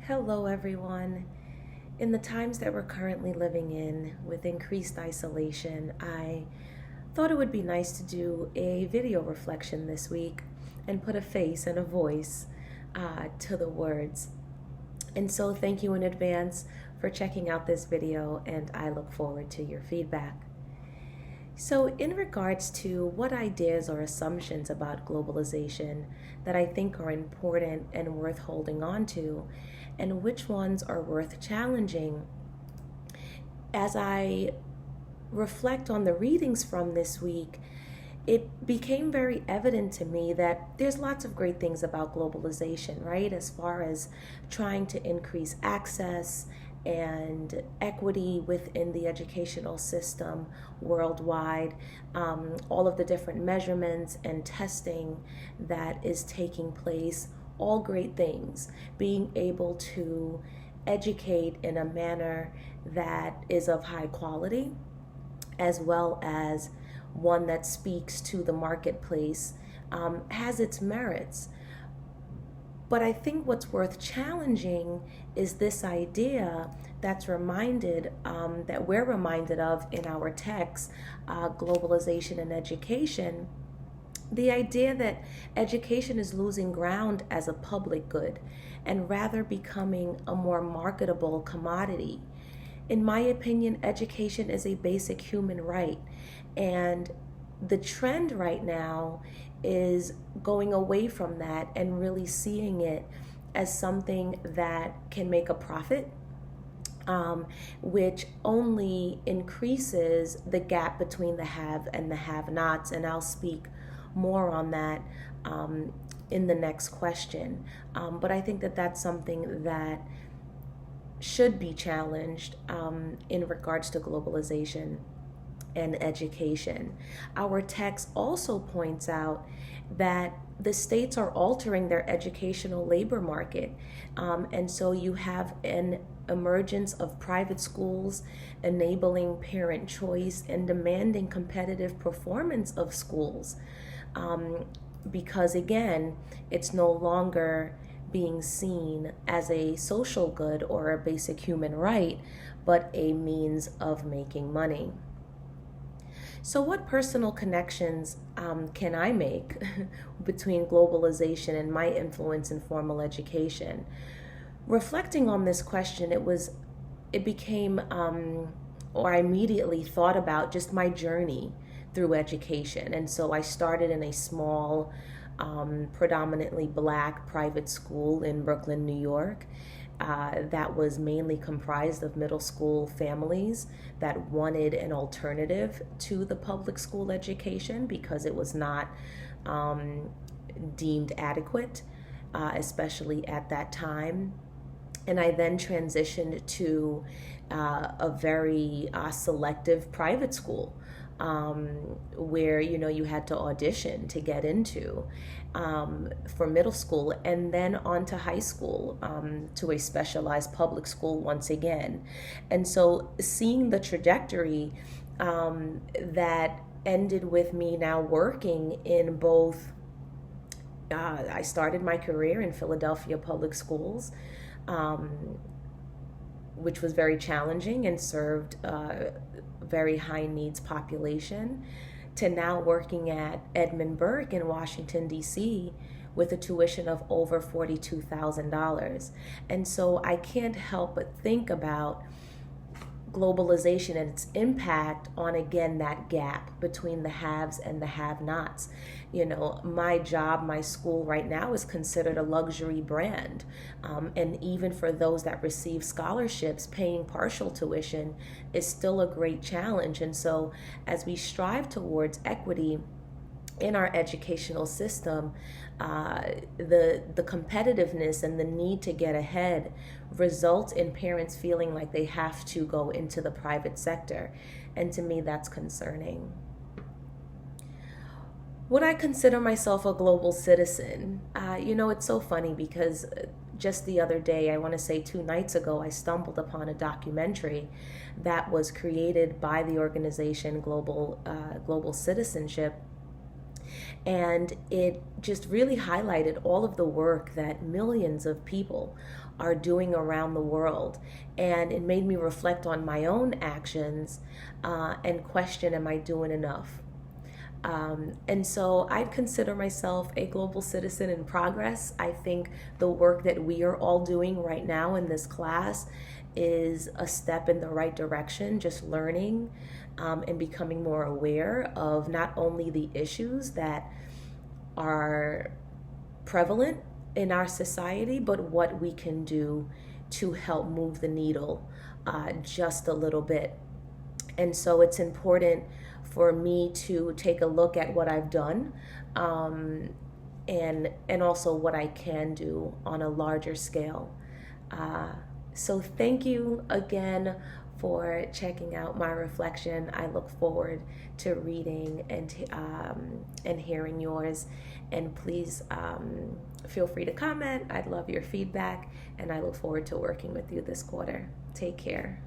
Hello, everyone. In the times that we're currently living in with increased isolation, I thought it would be nice to do a video reflection this week and put a face and a voice to the words. And so, thank you in advance for checking out this video, and I look forward to your feedback. So, in regards to what ideas or assumptions about globalization that I think are important and worth holding on to, and which ones are worth challenging, as I reflect on the readings from this week, it became very evident to me that there's lots of great things about globalization, right? As far as trying to increase access and equity within the educational system worldwide, all of the different measurements and testing that is taking place, all great things. Being able to educate in a manner that is of high quality, as well as one that speaks to the marketplace, has its merits. But I think what's worth challenging is this idea that's that we're reminded of in our text, globalization and education. The idea that education is losing ground as a public good and rather becoming a more marketable commodity. In my opinion, education is a basic human right. And the trend right now is going away from that and really seeing it as something that can make a profit, which only increases the gap between the have and the have nots. And I'll speak more on that in the next question. But I think that that's something that should be challenged in regards to globalization and education. Our text also points out that the states are altering their educational labor market. And so you have an emergence of private schools enabling parent choice and demanding competitive performance of schools. Because again, it's no longer being seen as a social good or a basic human right, but a means of making money. So, what personal connections can I make between globalization and my influence in formal education? Reflecting on this question, it became, or I immediately thought about just my journey through education. And so I started in a small, predominantly Black private school in Brooklyn, New York. That was mainly comprised of middle school families that wanted an alternative to the public school education because it was not deemed adequate, especially at that time. And I then transitioned to a very selective private school, where you had to audition to get into, for middle school, and then on to high school, to a specialized public school once again. And so seeing the trajectory that ended with me now working in both, I started my career in Philadelphia public schools, which was very challenging and served very high needs population, to now working at Edmund Burke in Washington, D.C. with a tuition of over $42,000. And so I can't help but think about globalization and its impact on, again, that gap between the haves and the have-nots. My job, my school right now is considered a luxury brand. And even for those that receive scholarships, paying partial tuition is still a great challenge. And so as we strive towards equity in our educational system, the competitiveness and the need to get ahead results in parents feeling like they have to go into the private sector. And to me, that's concerning. Would I consider myself a global citizen? It's so funny because just the other day, I want to say 2 nights ago, I stumbled upon a documentary that was created by the organization Global Citizenship. And it just really highlighted all of the work that millions of people are doing around the world. And it made me reflect on my own actions and question, am I doing enough? And so I'd consider myself a global citizen in progress. I think the work that we are all doing right now in this class is a step in the right direction, just learning and becoming more aware of not only the issues that are prevalent in our society, but what we can do to help move the needle just a little bit. And so it's important for me to take a look at what I've done and also what I can do on a larger scale. So thank you again for checking out my reflection. I look forward to reading and hearing yours. And please feel free to comment. I'd love your feedback, and I look forward to working with you this quarter. Take care.